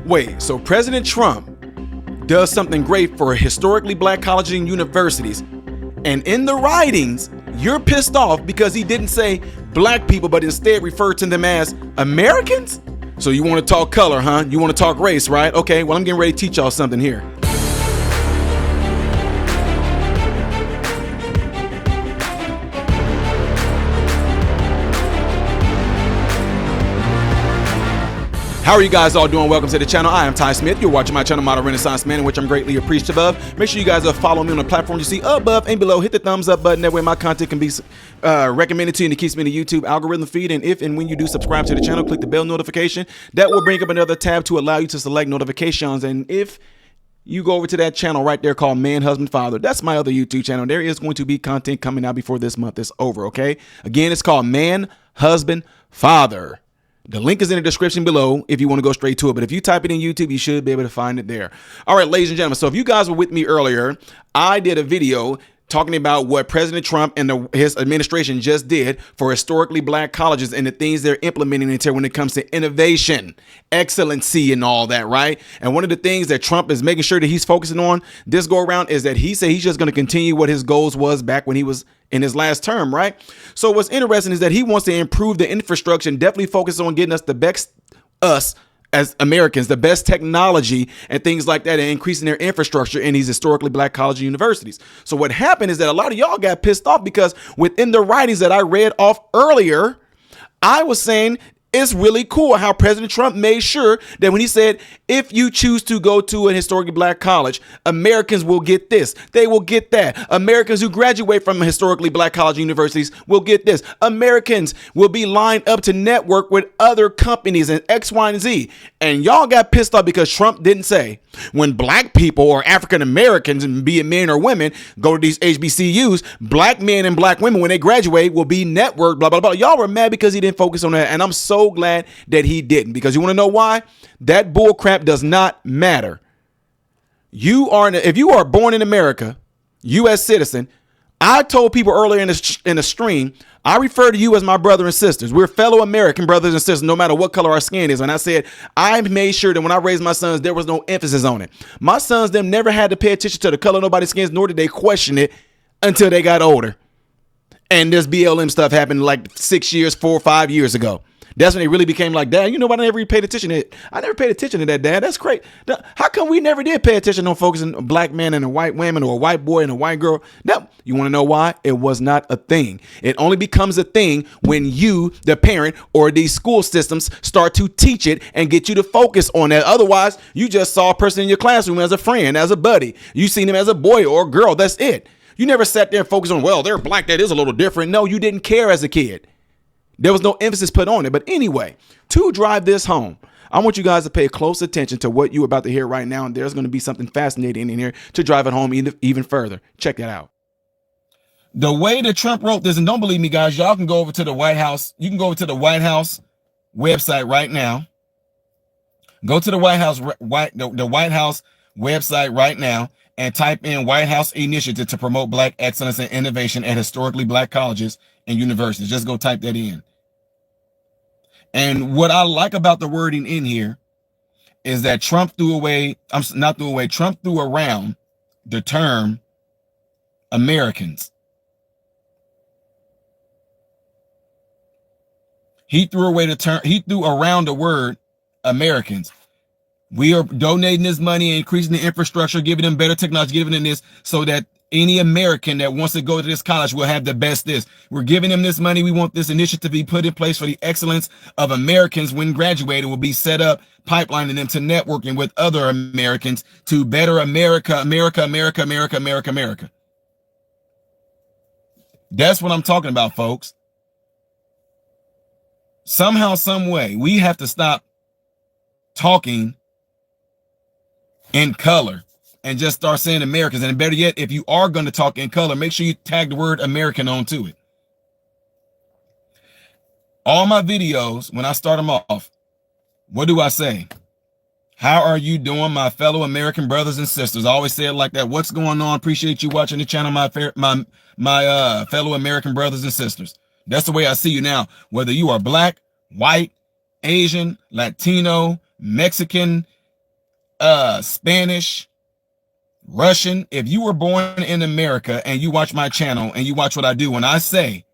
Wait, so President Trump does something great for historically black colleges and universities, and in the writings, you're pissed off because he didn't say black people, but instead referred to them as Americans? So you want to talk color, huh? You want to talk race, right? Okay, well, I'm getting ready to teach y'all something here. How are you guys all doing? Welcome to the channel. I am Ty Smith. You're watching my channel, Model Renaissance Man, in which I'm greatly appreciative of. Make sure you guys follow me on the platform you see above and below. Hit the thumbs up button. That way my content can be recommended to you and it keeps me in the YouTube algorithm feed. And if and when you do subscribe to the channel, click the bell notification. That will bring up another tab to allow you to select notifications. And if you go over to that channel right there called Man, Husband, Father, that's my other YouTube channel. There is going to be content coming out before this month is over, okay? Again, it's called Man, Husband, Father. The link is in the description below if you want to go straight to it. But if you type it in YouTube, you should be able to find it there. All right, ladies and gentlemen. So if you guys were with me earlier, I did a video talking about what President Trump and his administration just did for historically black colleges and the things they're implementing into when it comes to innovation, excellency, and all that, right? And one of the things that Trump is making sure that he's focusing on this go around is that he said he's just going to continue what his goals was back when he was in his last term, right? So what's interesting is that he wants to improve the infrastructure and definitely focus on getting us the best, us as Americans, the best technology and things like that, and increasing their infrastructure in these historically black colleges and universities. So what happened is that a lot of y'all got pissed off because within the writings that I read off earlier, I was saying it's really cool how President Trump made sure that when he said, if you choose to go to an historically black college, Americans will get this. They will get that. Americans who graduate from historically black college universities will get this. Americans will be lined up to network with other companies and X, Y, and Z. And y'all got pissed off because Trump didn't say when black people or African Americans, and be it men or women, go to these HBCUs, black men and black women, when they graduate, will be networked, blah, blah, blah. Y'all were mad because he didn't focus on that. And I'm so glad that he didn't, because you want to know why? That bull crap does not matter. If you are born in America, U.S. citizen, I told people earlier in the stream, I refer to you as my brother and sisters. We're fellow American brothers and sisters, no matter what color our skin is. And I said, I made sure that when I raised my sons, there was no emphasis on it. My sons, them never had to pay attention to the color of nobody's skin, nor did they question it until they got older. And this BLM stuff happened like 4 or 5 years ago. That's when they really became like, Dad, you know what? I never paid attention to it. I never paid attention to that, Dad. That's great. How come we never did pay attention on focusing on a black man and a white woman, or a white boy and a white girl? No, you want to know why? It was not a thing. It only becomes a thing when you, the parent, or these school systems start to teach it and get you to focus on that. Otherwise, you just saw a person in your classroom as a friend, as a buddy. You seen him as a boy or a girl. That's it. You never sat there and focused on, well, they're black. That is a little different. No, you didn't care as a kid. There was no emphasis put on it. But anyway, to drive this home, I want you guys to pay close attention to what you're about to hear right now. And there's going to be something fascinating in here to drive it home even further. Check that out. The way that Trump wrote this, and don't believe me, guys, y'all can go over to the White House. You can go over to the White House website right now. Go to the White House website right now and type in White House Initiative to promote black excellence and innovation at historically black colleges and universities. Just go type that in. And what I like about the wording in here is that Trump threw around the term Americans. He threw around the word Americans. We are donating this money, increasing the infrastructure, giving them better technology, giving them this so that any American that wants to go to this college will have the best this. We're giving them this money. We want this initiative to be put in place for the excellence of Americans when graduating will be set up, pipelining them to networking with other Americans to better America, America, America, America, America, America. That's what I'm talking about, folks. Somehow, some way, we have to stop talking in color and just start saying Americans. And better yet, if you are going to talk in color, make sure you tag the word American onto it. All my videos, when I start them off, what do I say? How are you doing, my fellow American brothers and sisters? I always say it like that. What's going on? Appreciate you watching the channel, my fellow American brothers and sisters. That's the way I see you now. Whether you are black, white, Asian, Latino, Mexican, Spanish, Russian. If you were born in America and you watch my channel and you watch what I do, when I say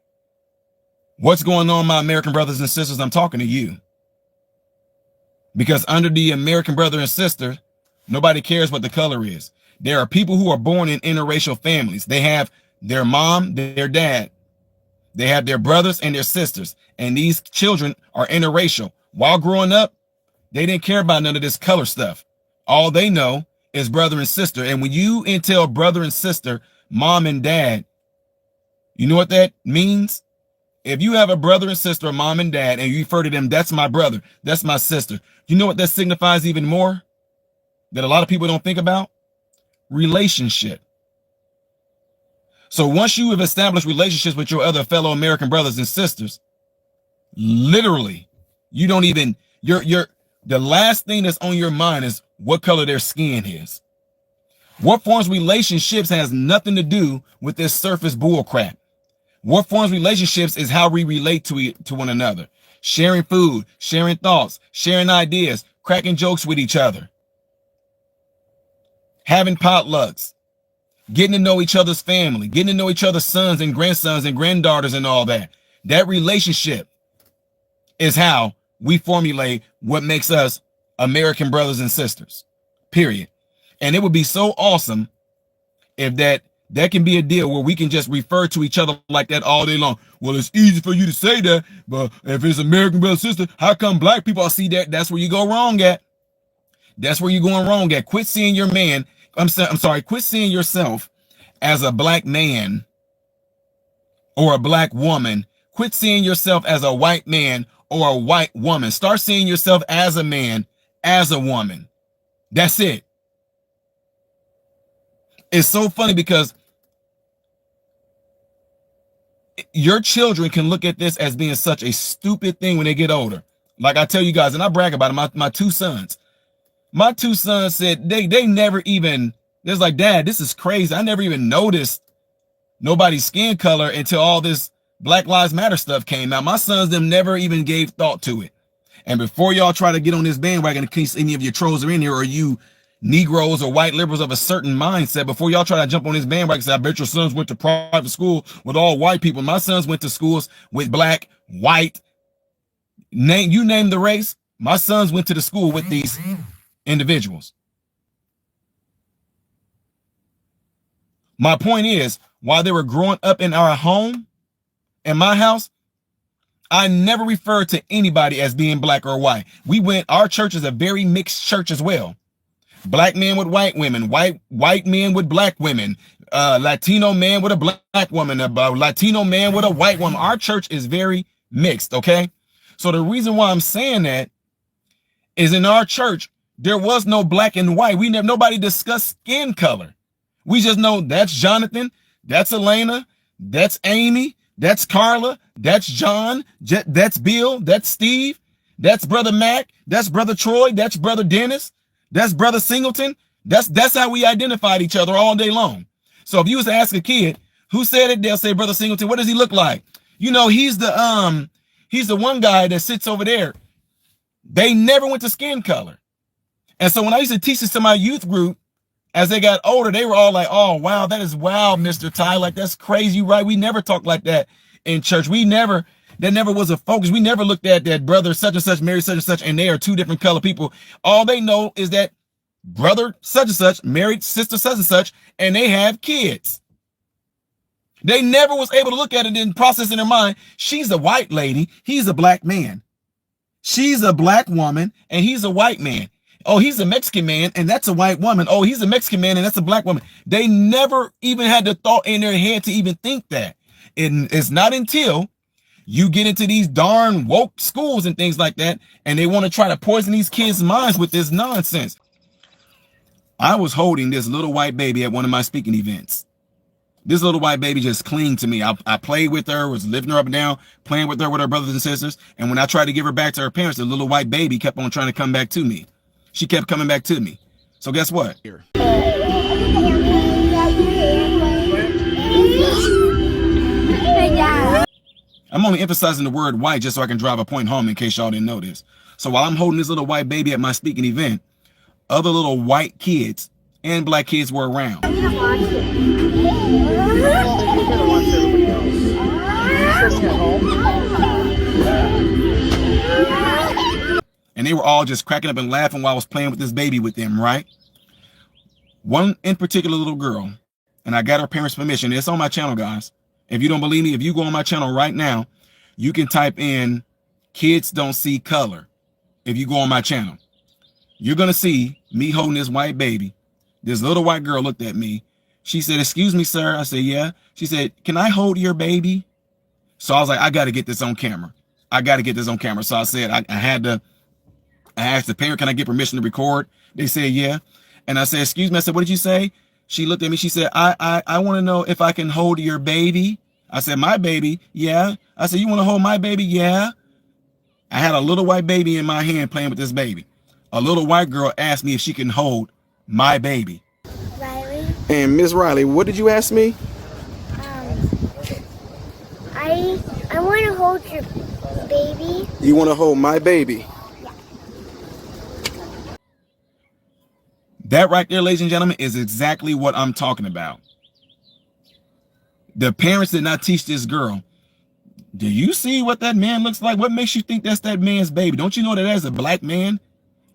what's going on, my American brothers and sisters, I'm talking to you. Because under the American brother and sister, nobody cares what the color is. There are people who are born in interracial families. They have their mom, their dad. They have their brothers and their sisters. And these children are interracial. While growing up, they didn't care about none of this color stuff. All they know is brother and sister. And when you entail brother and sister, mom and dad, you know what that means? If you have a brother and sister, mom and dad, and you refer to them, that's my brother, that's my sister. You know what that signifies even more? That a lot of people don't think about? Relationship. So once you have established relationships with your other fellow American brothers and sisters, literally, you don't even, the last thing that's on your mind is what color their skin is. What forms relationships has nothing to do with this surface bull crap. What forms relationships is how we relate to one another. Sharing food, sharing thoughts, sharing ideas, cracking jokes with each other. Having potlucks, getting to know each other's family, getting to know each other's sons and grandsons and granddaughters and all that. That relationship is how we formulate what makes us American brothers and sisters, period. And it would be so awesome if that can be a deal where we can just refer to each other like that all day long. Well, it's easy for you to say that, but if it's American brother and sister, how come black people see that? That's where you go wrong at. That's where you're going wrong at. Quit seeing your man. I'm sorry. Quit seeing yourself as a black man or a black woman. Quit seeing yourself as a white man or a white woman. Start seeing yourself as a man, as a woman. That's it. It's so funny because your children can look at this as being such a stupid thing when they get older. Like I tell you guys, and I brag about it, my two sons. My two sons said they never even, there's like, Dad, this is crazy. I never even noticed nobody's skin color until all this Black Lives Matter stuff came out. My sons, them never even gave thought to it. And before y'all try to get on this bandwagon, in case any of your trolls are in here, or you Negroes or white liberals of a certain mindset, before y'all try to jump on this bandwagon, say, I bet your sons went to private school with all white people. My sons went to schools with black, white, you name the race. My sons went to the school with these individuals. My point is, while they were growing up in our home, in my house, I never referred to anybody as being black or white. Our church is a very mixed church as well. Black men with white women, white men with black women, Latino man with a black woman, a Latino man with a white woman. Our church is very mixed, okay? So the reason why I'm saying that is in our church, there was no black and white. Nobody discussed skin color. We just know that's Jonathan, that's Elena, that's Amy, that's Carla, that's John, that's Bill, that's Steve, that's Brother Mac, that's Brother Troy, that's Brother Dennis, that's Brother Singleton. That's how we identified each other all day long. So if you was to ask a kid who said it, they'll say, Brother Singleton, what does he look like? You know, he's the one guy that sits over there. They never went to skin color. And so when I used to teach this to my youth group, as they got older, they were all like, oh, wow, that is wild, Mr. Ty. Like, that's crazy, right? We never talked like that in church. That never was a focus. We never looked at that brother such and such, married such and such, and they are two different color people. All they know is that brother such and such, married sister such and such, and they have kids. They never was able to look at it and process in their mind. She's a white lady. He's a black man. She's a black woman, and he's a white man. Oh, he's a Mexican man, and that's a white woman. Oh, he's a Mexican man, and that's a black woman. They never even had the thought in their head to even think that. And it's not until you get into these darn woke schools and things like that, and they want to try to poison these kids' minds with this nonsense. I was holding this little white baby at one of my speaking events. This little white baby just clinged to me. I played with her, was lifting her up and down, playing with her with her brothers and sisters. And when I tried to give her back to her parents, the little white baby kept on trying to come back to me. She kept coming back to me. So guess what? Here. I'm only emphasizing the word white just so I can drive a point home in case y'all didn't know this. So while I'm holding this little white baby at my speaking event, other little white kids and black kids were around. And they were all just cracking up and laughing while I was playing with this baby with them, right? One in particular little girl, and I got her parents' permission. It's on my channel, guys. If you don't believe me, if you go on my channel right now, you can type in "kids don't see color." If you go on my channel, you're going to see me holding this white baby. This little white girl looked at me. She said, "Excuse me, sir." I said, "Yeah." She said, "Can I hold your baby?" So I was like, I got to get this on camera. I got to get this on camera. So I said, I asked the parent, "Can I get permission to record?" They said, "Yeah." And I said, "Excuse me." I said, "What did you say?" She looked at me. She said, I want to know if I can hold your baby." I said, "My baby?" "Yeah." I said, "You want to hold my baby?" "Yeah." I had a little white baby in my hand playing with this baby. A little white girl asked me if she can hold my baby. Riley. And Miss Riley, what did you ask me? I want to hold your baby. You want to hold my baby? Yeah. That right there, ladies and gentlemen, is exactly what I'm talking about. The parents did not teach this girl, "Do you see what that man looks like? What makes you think that's that man's baby? Don't you know that that's a black man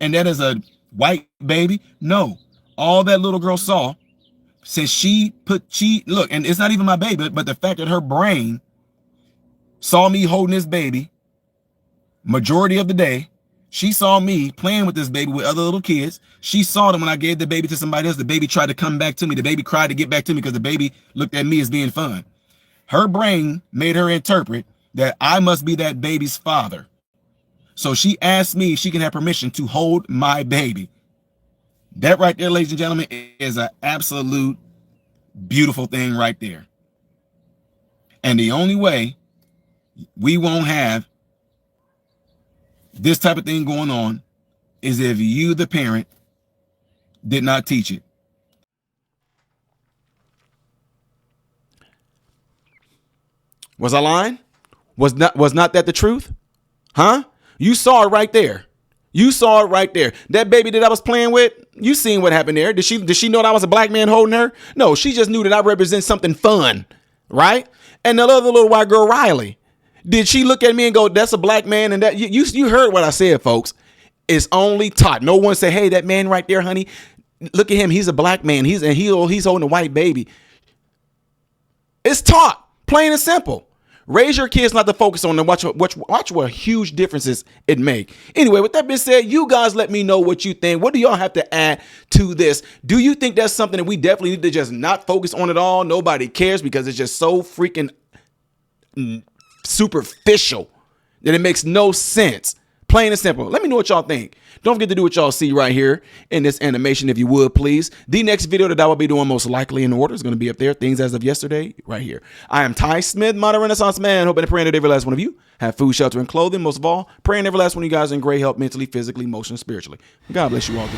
and that is a white baby?" No. All that little girl saw, since look, and it's not even my baby, but the fact that her brain saw me holding this baby majority of the day, she saw me playing with this baby with other little kids. She saw them when I gave the baby to somebody else. The baby tried to come back to me. The baby cried to get back to me because the baby looked at me as being fun. Her brain made her interpret that I must be that baby's father. So she asked me if she can have permission to hold my baby. That right there, ladies and gentlemen, is an absolute beautiful thing right there. And the only way we won't have this type of thing going on is if you, the parent, did not teach it. Was I lying? Was not that the truth? Huh? You saw it right there. You saw it right there. That baby that I was playing with, you seen what happened there. Did she know that I was a black man holding her? No, she just knew that I represent something fun, right? And the other little white girl, Riley, did she look at me and go, "That's a black man"? And that you heard what I said, folks. It's only taught. No one said, "Hey, that man right there, honey, look at him. He's a black man. He's holding a white baby." It's taught, plain and simple. Raise your kids not to focus on them. Watch what huge differences it make. Anyway, with that being said, you guys let me know what you think. What do y'all have to add to this? Do you think that's something that we definitely need to just not focus on at all? Nobody cares because it's just so freaking superficial that it makes no sense. Plain and simple. Let me know what y'all think. Don't forget to do what y'all see right here in this animation, if you would, please. The next video that I will be doing, most likely in order, is going to be up there. Things as of yesterday, right here. I am Ty Smith, modern Renaissance man, hoping and praying that every last one of you have food, shelter, and clothing. Most of all, praying every last one of you guys in great health, mentally, physically, emotionally, spiritually. God bless you all.